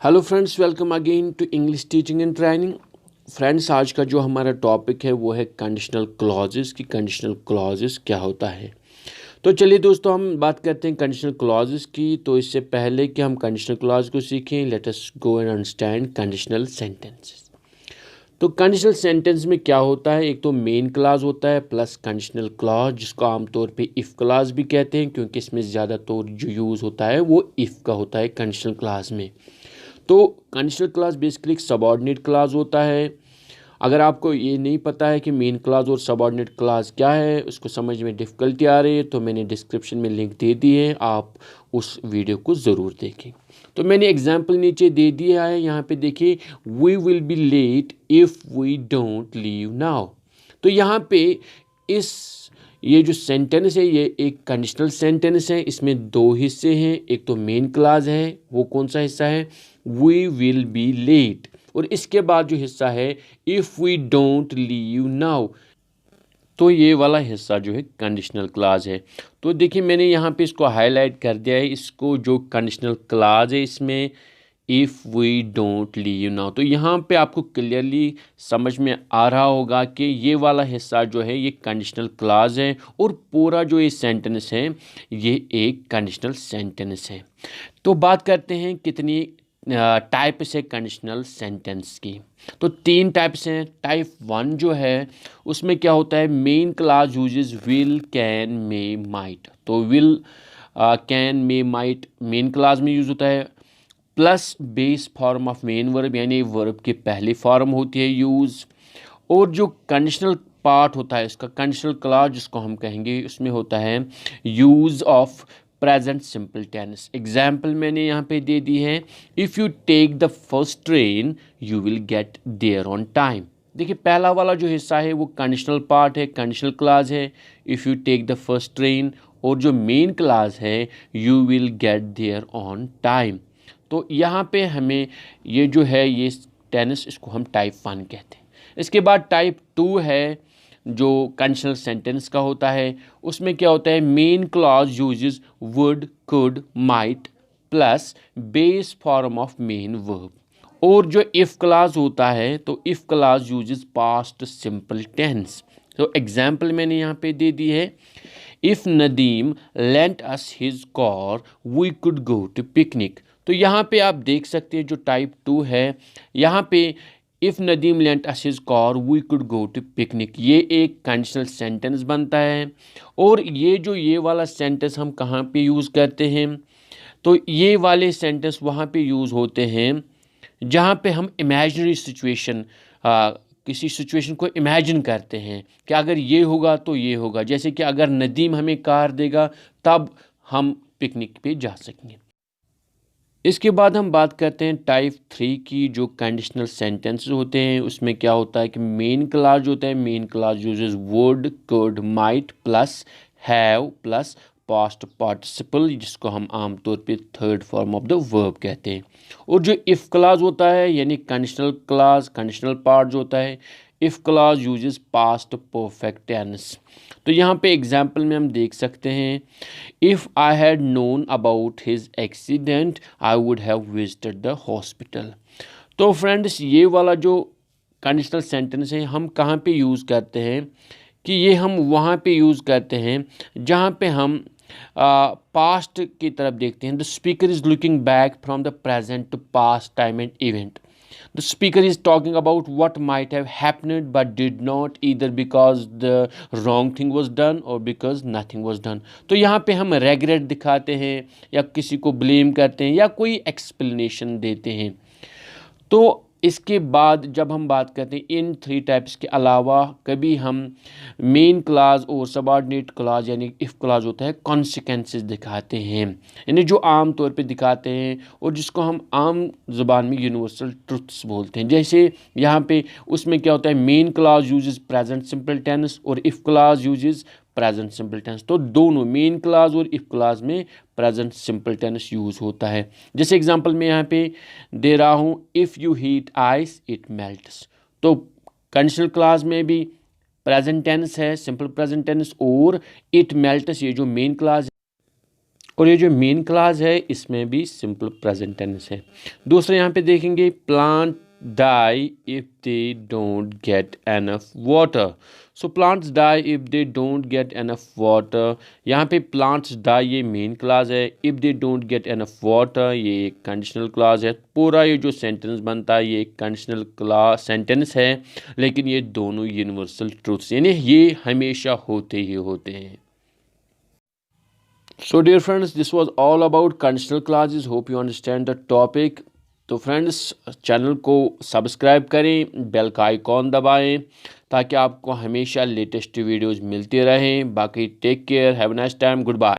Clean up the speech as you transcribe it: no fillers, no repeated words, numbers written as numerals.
Hello friends, welcome again to English teaching and training. Friends, आज का जो हमारा टॉपिक है वो है कंडीशनल क्लॉजेस की। कंडीशनल क्लॉजेस क्या होता है। तो चलिए दोस्तों, हम बात करते हैं कंडीशनल क्लॉजेस की। तो इससे पहले कि हम कंडीशनल क्लॉज को सीखें, let us go and understand conditional sentences. तो कंडीशनल सेंटेंस में क्या होता है, एक तो मेन क्लॉज होता है प्लस कंडीशनल क्लॉज, जिसको आमतौर पे इफ़ क्लॉज भी कहते हैं, क्योंकि इसमें ज़्यादातर जो यूज़ होता है वो इफ़ का होता है कंडीशनल क्लॉज में। तो कंडीशनल क्लॉज बेसिकली एक सबऑर्डिनेट क्लॉज होता है। अगर आपको ये नहीं पता है कि मेन क्लॉज और सबऑर्डिनेट क्लॉज क्या है, उसको समझ में डिफ़िकल्टी आ रही है, तो मैंने डिस्क्रिप्शन में लिंक दे दी है, आप उस वीडियो को ज़रूर देखें। तो मैंने एग्जांपल नीचे दे दिया है, यहाँ पे देखिए, we will be late if we don't leave now. तो यहाँ पे इस ये जो सेंटेंस है ये एक कंडीशनल सेंटेंस है। इसमें दो हिस्से हैं, एक तो मेन क्लॉज है, वो कौन सा हिस्सा है, वी विल बी लेट, और इसके बाद जो हिस्सा है if we don't leave now, तो ये वाला हिस्सा जो है कंडीशनल क्लॉज है। तो देखिए, मैंने यहाँ पे इसको हाईलाइट कर दिया है, इसको जो कंडीशनल क्लॉज है इसमें if we don't leave now. तो यहाँ पे आपको क्लियरली समझ में आ रहा होगा कि ये वाला हिस्सा जो है ये कंडीशनल क्लॉज है, और पूरा जो ये सेंटेंस है ये एक कंडीशनल सेंटेंस है। तो बात करते हैं कितनी टाइप्स है कंडीशनल सेंटेंस की। तो तीन टाइप्स हैं। टाइप वन जो है उसमें क्या होता है, main clause uses will, can, may, might. तो will, can, may, might main clause में यूज़ होता है, plus base form of main verb, यानी वर्ब की पहली फॉर्म होती है यूज़। और जो कंडीशनल पार्ट होता है इसका, कंडीशनल क्लॉज जिसको हम कहेंगे, उसमें होता है use of present simple tense. Example मैंने यहाँ पे दे दी है, if you take the first train you will get there on time. देखिए, पहला वाला जो हिस्सा है वो कंडीशनल पार्ट है, कंडीशनल क्लॉज है, if you take the first train, और जो मेन क्लॉज है you will get there on time. तो यहाँ पे हमें ये जो है ये टेंस, इसको हम टाइप वन कहते हैं। इसके बाद टाइप टू है जो कंडीशनल सेंटेंस का होता है। उसमें क्या होता है, main clause uses would, could, might plus base form of main verb. और जो इफ़ क्लॉज होता है तो if clause uses past simple tense. तो एग्जाम्पल मैंने यहाँ पे दे दी है, if Nadeem lent us his car we could go to picnic. तो यहाँ पे आप देख सकते हैं जो टाइप टू है, यहाँ पे if Nadeem lent us his car we could go to picnic, ये एक कंडीशनल सेंटेंस बनता है। और ये वाला सेंटेंस हम कहाँ पे यूज़ करते हैं, तो ये वाले सेंटेंस वहाँ पे यूज़ होते हैं जहाँ पे हम इमेजिनरी सिचुएशन, किसी सिचुएशन को इमेजिन करते हैं कि अगर ये होगा तो ये होगा। जैसे कि अगर नदीम हमें कार देगा तब हम पिकनिक पे जा सकेंगे। इसके बाद हम बात करते हैं टाइप थ्री की, जो कंडीशनल सेंटेंसेस होते हैं। उसमें क्या होता है कि मेन क्लॉज होता है, main clause uses would, could, might plus have plus past participle, जिसको हम आमतौर पे third form of the verb कहते हैं। और जो इफ़ क्लॉज होता है, यानी कंडीशनल क्लॉज, कंडीशनल पार्ट जो होता है, if clause uses past perfect tense. तो यहाँ पे एग्जाम्पल में हम देख सकते हैं, if I had known about his accident I would have visited the hospital. तो फ्रेंड्स, ये वाला जो कंडीशनल सेंटेंस है हम कहाँ पे यूज़ करते हैं, कि ये हम वहाँ पे यूज़ करते हैं जहाँ पे हम पास्ट की तरफ देखते हैं। The speaker is looking back from the present to past time and event. The speaker is talking about what might have happened but did not, either because the wrong thing was done or because nothing was done। तो यहाँ पे हम regret दिखाते हैं या किसी को blame करते हैं या कोई explanation देते हैं। तो इसके बाद जब हम बात करते हैं इन थ्री टाइप्स के अलावा, कभी हम मेन क्लॉज और सबऑर्डिनेट क्लॉज यानी इफ़ क्लॉज होता है कॉन्सिक्वेंसेस दिखाते हैं, यानी जो आम तौर पे दिखाते हैं और जिसको हम आम ज़ुबान में यूनिवर्सल ट्रुथ्स बोलते हैं। जैसे यहाँ पे उसमें क्या होता है, main clause uses present simple tense और if clause uses present simple tense. तो दोनों मेन क्लॉज और इफ़ क्लॉज में प्रेजेंट सिंपल टेंस यूज़ होता है। जैसे एग्जांपल में यहाँ पे दे रहा हूँ, if you heat ice it melts. तो कंडीशनल क्लॉज में भी प्रेजेंट टेंस है, सिंपल प्रेजेंट टेंस, और इट मेल्ट्स ये जो मेन क्लॉज और ये जो मेन क्लास है इसमें भी सिंपल प्रेजेंट टेंस है। दूसरा यहाँ पे देखेंगे plant die if they don't get enough water। So plants die if they don't get enough water। यहाँ पे plants die ये मेन क्लास है, if they don't get enough water ये एक कंडीशनल क्लास है। पूरा ये जो सेंटेंस बनता है ये एक कंडीशनल क्लास सेंटेंस है, लेकिन ये दोनों यूनिवर्सल ट्रूथ्स यानी ये हमेशा होते ही होते हैं। So dear friends, this was all about conditional clauses. Hope you understand the topic। तो फ्रेंड्स चैनल को सब्सक्राइब करें, बेल का आइकॉन दबाएं ताकि आपको हमेशा लेटेस्ट वीडियोस मिलती रहें। बाकी take care, have a nice time, good bye.